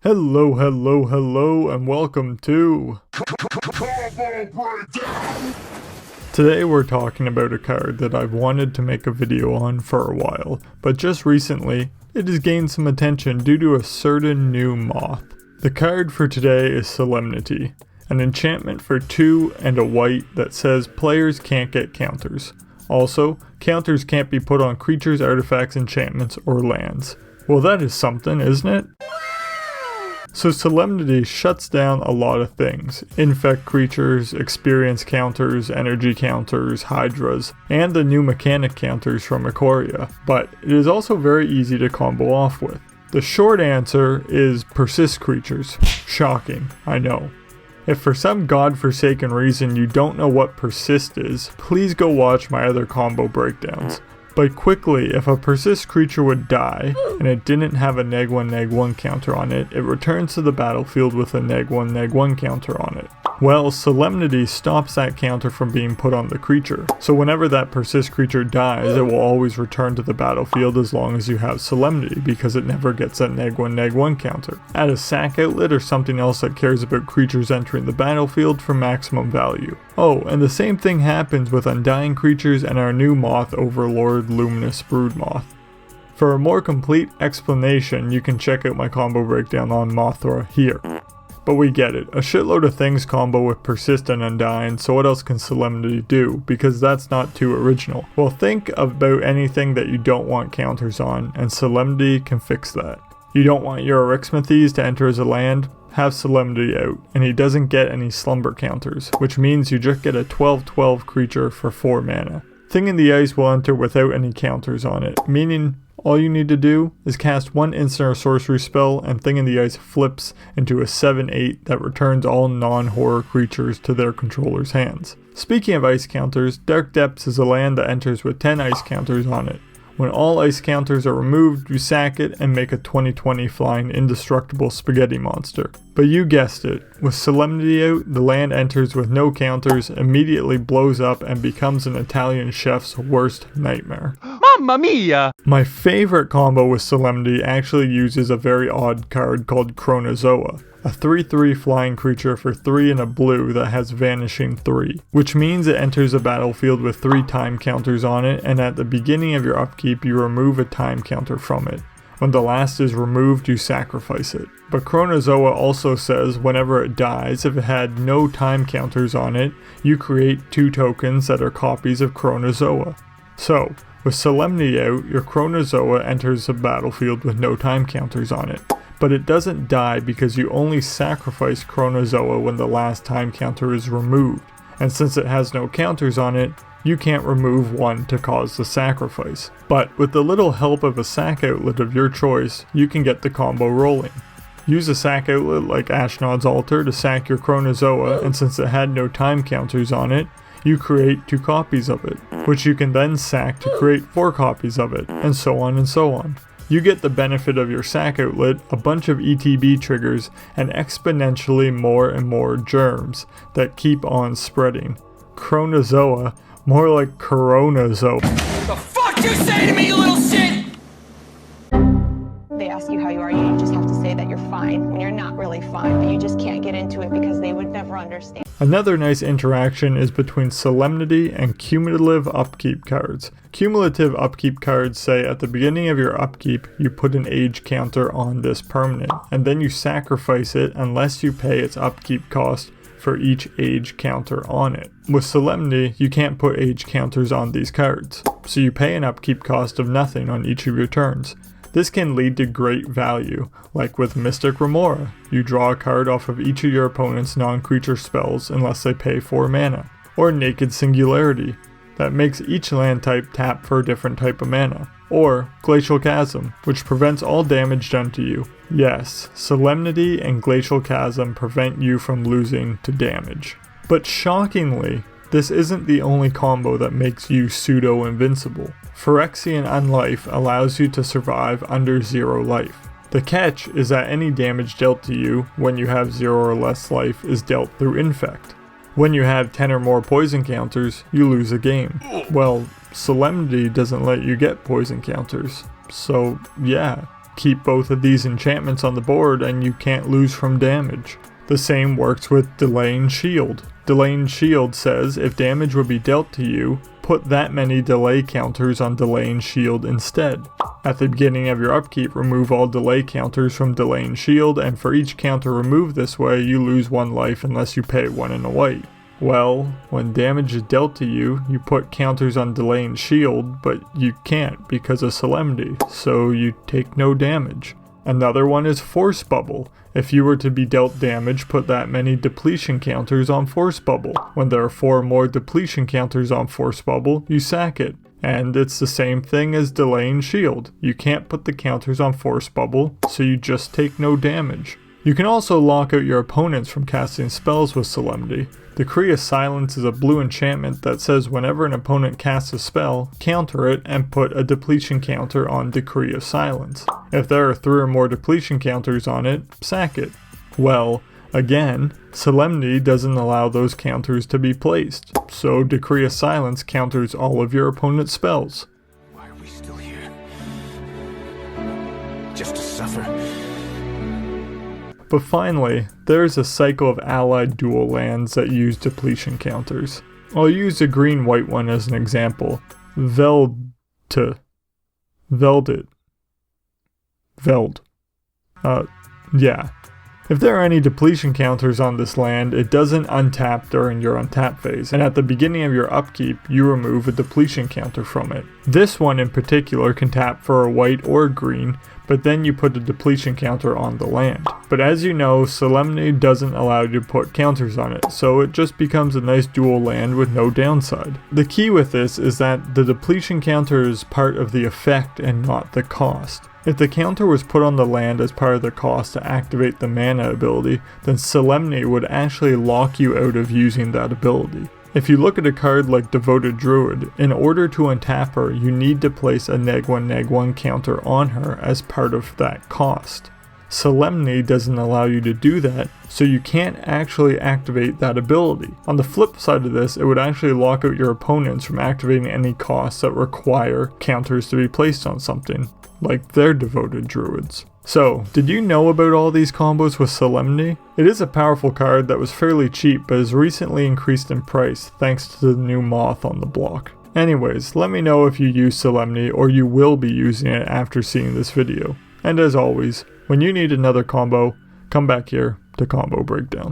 Hello, and welcome to... Today we're talking about a card that I've wanted to make a video on for a while, but just recently, it has gained some attention due to a certain new moth. The card for today is Solemnity, an enchantment for 2 and a white that says players can't get counters. Also, counters can't be put on creatures, artifacts, enchantments, or lands. Well, that is something, isn't it? So Solemnity shuts down a lot of things: infect creatures, experience counters, energy counters, hydras, and the new mechanic counters from Ikoria, but it is also very easy to combo off with. The short answer is persist creatures. Shocking, I know. If for some godforsaken reason you don't know what persist is, please go watch my other combo breakdowns. But quickly, if a persist creature would die, and it didn't have a neg1/neg1 counter on it, it returns to the battlefield with a neg1/neg1 counter on it. Well, Solemnity stops that counter from being put on the creature, so whenever that persist creature dies, it will always return to the battlefield as long as you have Solemnity, because it never gets that neg1/neg1 counter. Add a sack outlet or something else that cares about creatures entering the battlefield for maximum value. Oh, and the same thing happens with undying creatures and our new moth overlord, luminous broodmoth. For a more complete explanation, you can check out my combo breakdown on Mothra here. But we get it, a shitload of things combo with persist and undying, so what else can Solemnity do? Because that's not too original. Well, think about anything that you don't want counters on, and Solemnity can fix that. You don't want your Phyrexian to enter as a land? Have Solemnity out, and he doesn't get any slumber counters, which means you just get a 12/12 creature for 4 mana. Thing in the Ice will enter without any counters on it, meaning all you need to do is cast one instant or sorcery spell and Thing in the Ice flips into a 7/8 that returns all non-horror creatures to their controller's hands. Speaking of ice counters, Dark Depths is a land that enters with 10 ice counters on it. When all ice counters are removed, you sack it and make a 20/20 flying indestructible spaghetti monster. But you guessed it, with Solemnity out, the land enters with no counters, immediately blows up and becomes an Italian chef's worst nightmare. Mamma mia! My favorite combo with Solemnity actually uses a very odd card called Chronozoa, a 3/3 flying creature for 3 and a blue that has vanishing 3, which means it enters the battlefield with 3 time counters on it, and at the beginning of your upkeep you remove a time counter from it. When the last is removed, you sacrifice it. But Chronozoa also says whenever it dies, if it had no time counters on it, you create 2 tokens that are copies of Chronozoa. So, with Solemnity out, your Chronozoa enters the battlefield with no time counters on it. But it doesn't die because you only sacrifice Chronozoa when the last time counter is removed. And since it has no counters on it, you can't remove one to cause the sacrifice. But with the little help of a sack outlet of your choice, you can get the combo rolling. Use a sack outlet like Ashnod's Altar to sack your Chronozoa, and since it had no time counters on it, you create 2 copies of it, which you can then sack to create 4 copies of it, and so on and so on. You get the benefit of your sack outlet, a bunch of ETB triggers, and exponentially more and more germs that keep on spreading. Chronozoa, more like Coronazoa. The fuck you say to me, you little shit? They ask you how you are, you just have to say that you're fine when you're not really fine, but you just can't get into it because they would never understand. Another nice interaction is between Solemnity and cumulative upkeep cards. Cumulative upkeep cards say at the beginning of your upkeep, you put an age counter on this permanent, and then you sacrifice it unless you pay its upkeep cost for each age counter on it. With Solemnity, you can't put age counters on these cards, so you pay an upkeep cost of nothing on each of your turns. This can lead to great value, like with Mystic Remora. You draw a card off of each of your opponent's non-creature spells unless they pay 4 mana. Or Naked Singularity, that makes each land type tap for a different type of mana. Or Glacial Chasm, which prevents all damage done to you. Yes, Solemnity and Glacial Chasm prevent you from losing to damage. But shockingly, this isn't the only combo that makes you pseudo-invincible. Phyrexian Unlife allows you to survive under 0 life. The catch is that any damage dealt to you when you have 0 or less life is dealt through infect. When you have 10 or more poison counters, you lose a game. Well, Solemnity doesn't let you get poison counters, so yeah. keep both of these enchantments on the board and you can't lose from damage. The same works with Delaying Shield. Delaying Shield says if damage would be dealt to you, put that many delay counters on Delaying Shield instead. At the beginning of your upkeep, remove all delay counters from Delaying Shield, and for each counter removed this way, you lose 1 life unless you pay 1 and a white. Well, when damage is dealt to you, you put counters on Delaying Shield, but you can't because of Solemnity, so you take no damage. Another one is Force Bubble. If you were to be dealt damage, put that many depletion counters on Force Bubble. When there are 4 more depletion counters on Force Bubble, you sack it. And it's the same thing as Delaying Shield. You can't put the counters on Force Bubble, so you just take no damage. You can also lock out your opponents from casting spells with Solemnity. Decree of Silence is a blue enchantment that says whenever an opponent casts a spell, counter it and put a depletion counter on Decree of Silence. If there are 3 or more depletion counters on it, sack it. Well, again, Solemnity doesn't allow those counters to be placed, so Decree of Silence counters all of your opponent's spells. Why are we still here? Just to suffer? But finally, there's a cycle of allied dual lands that use depletion counters. I'll use a green-white one as an example. Veld. Yeah. If there are any depletion counters on this land, it doesn't untap during your untap phase, and at the beginning of your upkeep, you remove a depletion counter from it. This one in particular can tap for a white or green, but then you put a depletion counter on the land. But as you know, Solemnity doesn't allow you to put counters on it, so it just becomes a nice dual land with no downside. The key with this is that the depletion counter is part of the effect and not the cost. If the counter was put on the land as part of the cost to activate the mana ability, then Solemnity would actually lock you out of using that ability. If you look at a card like Devoted Druid, in order to untap her, you need to place a -1/-1 counter on her as part of that cost. Solemnity doesn't allow you to do that, so you can't actually activate that ability. On the flip side of this, it would actually lock out your opponents from activating any costs that require counters to be placed on something, like their Devoted Druids. So, did you know about all these combos with Solemnity? It is a powerful card that was fairly cheap but has recently increased in price thanks to the new moth on the block. Anyways, let me know if you use Solemnity or you will be using it after seeing this video. And as always, when you need another combo, come back here to Combo Breakdown.